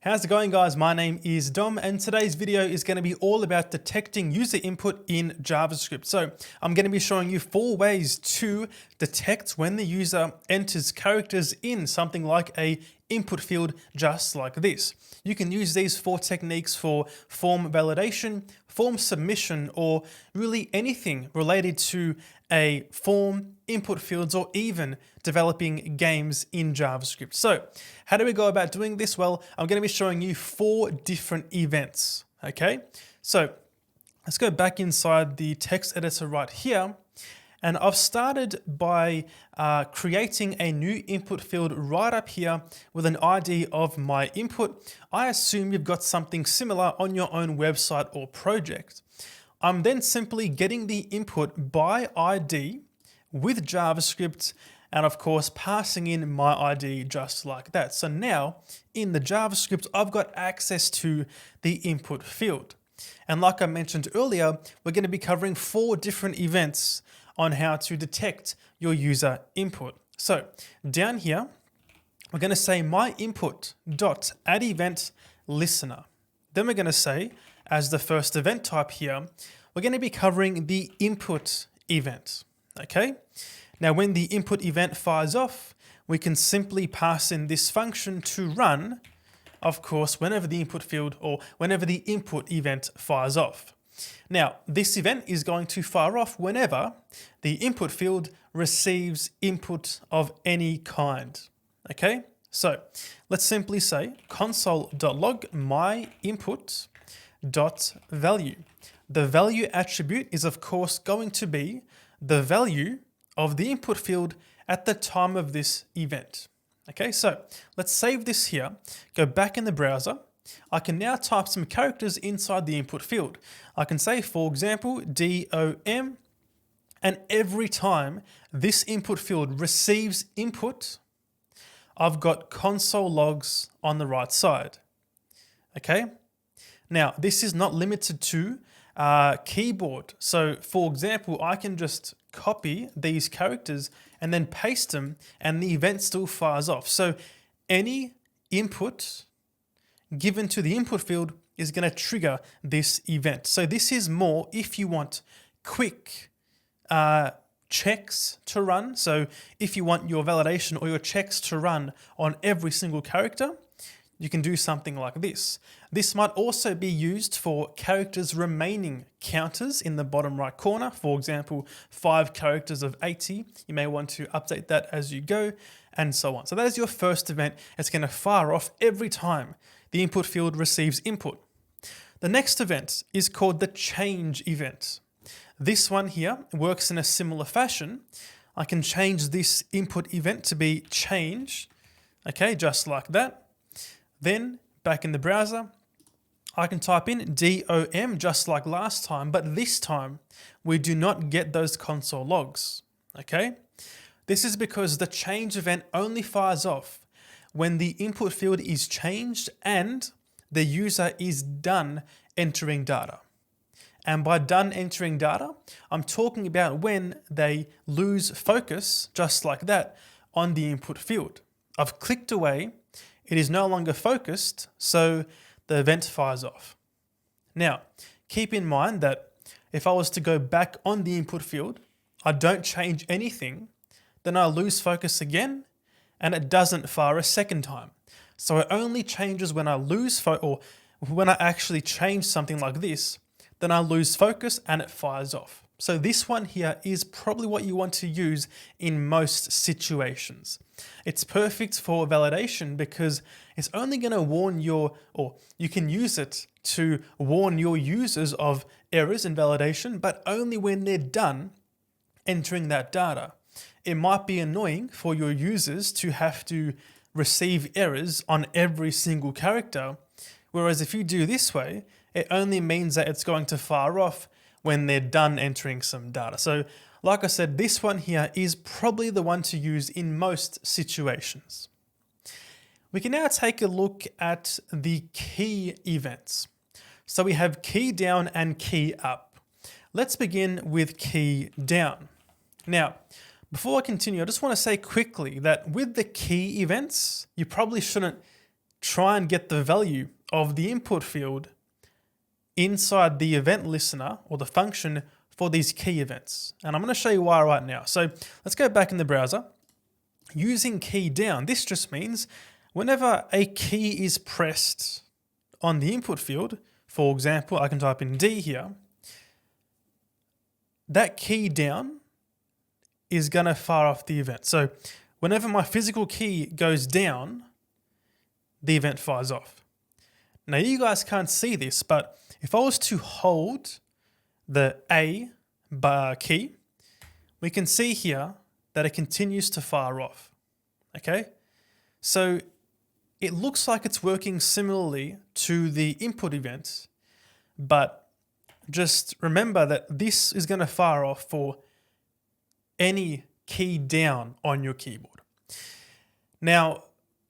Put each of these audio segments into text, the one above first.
How's it going, guys? My name is Dom and today's video is going to be all about detecting user input in JavaScript. So I'm going to be showing you 4 ways to detect when the user enters characters in something like a input field just like this. You can use these 4 techniques for form validation, form submission, or really anything related to a form, input fields, or even developing games in JavaScript. So how do we go about doing this? Well, I'm going to be showing you 4 different events. Okay, so let's go back inside the text editor right here. And I've started by creating a new input field right up here with an ID of my input. I assume you've got something similar on your own website or project. I'm then simply getting the input by ID with JavaScript and of course passing in my ID just like that. So now in the JavaScript, I've got access to the input field. And like I mentioned earlier, we're going to be covering 4 different events on how to detect your user input. So down here, we're going to say my input dot add event listener. Then we're going to say, as the first event type here, we're going to be covering the input event. Okay. Now, when the input event fires off, we can simply pass in this function to run, of course, whenever the input field or whenever the input event fires off. Now, this event is going to fire off whenever the input field receives input of any kind. Okay, so let's simply say console.log my input.value. The value attribute is of course going to be the value of the input field at the time of this event. Okay, so let's save this here, go back in the browser. I can now type some characters inside the input field. I can say, for example, DOM, and every time this input field receives input, I've got console logs on the right side. Okay. Now, this is not limited to keyboard. So, for example, I can just copy these characters and then paste them, and the event still fires off. So, any input given to the input field is going to trigger this event. So this is more if you want quick checks to run. So if you want your validation or your checks to run on every single character, you can do something like this. This might also be used for characters remaining counters in the bottom right corner. For example, 5 characters of 80. You may want to update that as you go and so on. So that is your first event. It's going to fire off every time the input field receives input. The next event is called the change event. This one here works in a similar fashion. I can change this input event to be change, okay, just like that. Then back in the browser, I can type in DOM just like last time, but this time we do not get those console logs, okay? This is because the change event only fires off when the input field is changed and the user is done entering data. And by done entering data, I'm talking about when they lose focus, just like that, on the input field. I've clicked away, it is no longer focused, so the event fires off. Now, keep in mind that if I was to go back on the input field, I don't change anything, then I lose focus again, and it doesn't fire a second time. So it only changes when I lose or when I actually change something like this, then I lose focus and it fires off. So this one here is probably what you want to use in most situations. It's perfect for validation because it's only going to warn or you can use it to warn your users of errors in validation, but only when they're done entering that data. It might be annoying for your users to have to receive errors on every single character, whereas if you do this way, it only means that it's going to fire off when they're done entering some data. So like I said, this one here is probably the one to use in most situations. We can now take a look at the key events. So we have key down and key up. Let's begin with key down. Now, before I continue, I just want to say quickly that with the key events, you probably shouldn't try and get the value of the input field inside the event listener or the function for these key events. And I'm going to show you why right now. So let's go back in the browser. Using keydown, this just means whenever a key is pressed on the input field, for example, I can type in D here, that key down is going to fire off the event. So whenever my physical key goes down, the event fires off. Now you guys can't see this, but if I was to hold the A bar key, we can see here that it continues to fire off. Okay? So it looks like it's working similarly to the input event, but just remember that this is going to fire off for any key down on your keyboard. Now,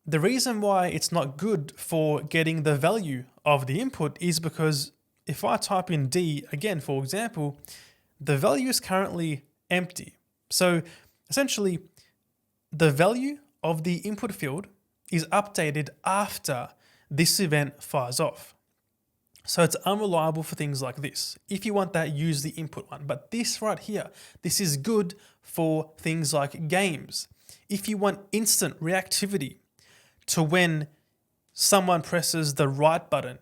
the reason why it's not good for getting the value of the input is because if I type in D again, for example, the value is currently empty. So essentially, the value of the input field is updated after this event fires off. So it's unreliable for things like this. If you want that, use the input one. But this right here, this is good for things like games. If you want instant reactivity to when someone presses the right button,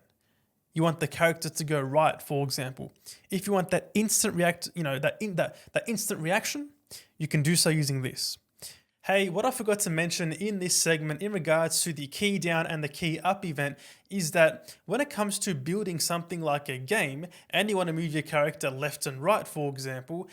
you want the character to go right, for example. If you want that instant that instant reaction, you can do so using this. Hey, what I forgot to mention in this segment in regards to the key down and the key up event is that when it comes to building something like a game and you want to move your character left and right, for example,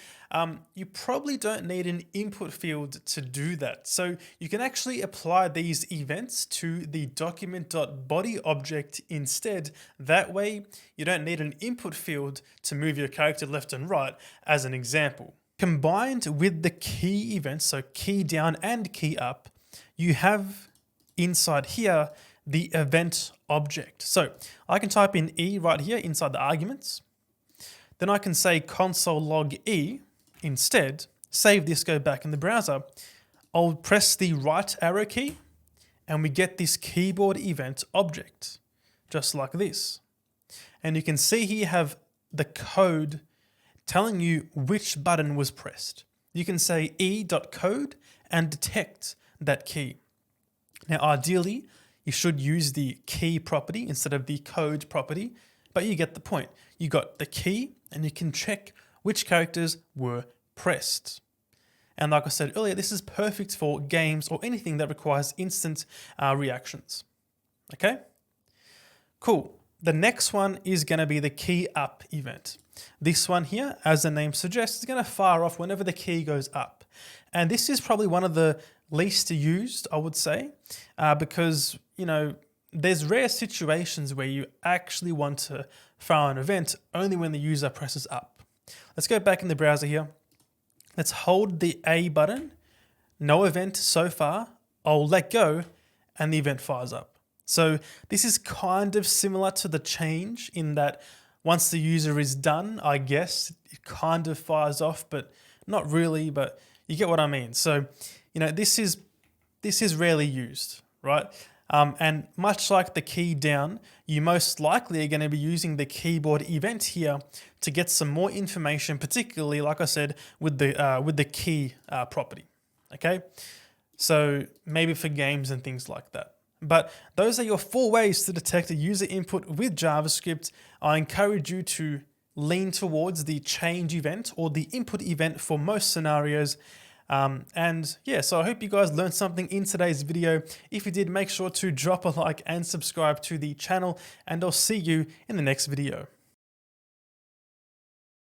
you probably don't need an input field to do that. So you can actually apply these events to the document.body object instead. That way, you don't need an input field to move your character left and right as an example. Combined with the key events, so key down and key up, you have inside here the event object. So I can type in E right here inside the arguments. Then I can say console log E instead, save this, go back in the browser. I'll press the right arrow key and we get this keyboard event object, just like this. And you can see here you have the code telling you which button was pressed. You can say e.code and detect that key. Now, ideally, you should use the key property instead of the code property, but you get the point. You got the key and you can check which characters were pressed. And like I said earlier, this is perfect for games or anything that requires instant reactions. Okay? Cool. The next one is going to be the key up event. This one here, as the name suggests, is going to fire off whenever the key goes up. And this is probably one of the least used, I would say, because, there's rare situations where you actually want to fire an event only when the user presses up. Let's go back in the browser here. Let's hold the A button. No event so far. I'll let go and the event fires up. So this is kind of similar to the change in that once the user is done, I guess, it kind of fires off, but not really, but you get what I mean. So, this is rarely used, right? And much like the key down, you most likely are going to be using the keyboard event here to get some more information, particularly, like I said, with the key property, okay? So maybe for games and things like that. But those are your 4 ways to detect a user input with JavaScript. I encourage you to lean towards the change event or the input event for most scenarios. So I hope you guys learned something in today's video. If you did, make sure to drop a like and subscribe to the channel, and I'll see you in the next video.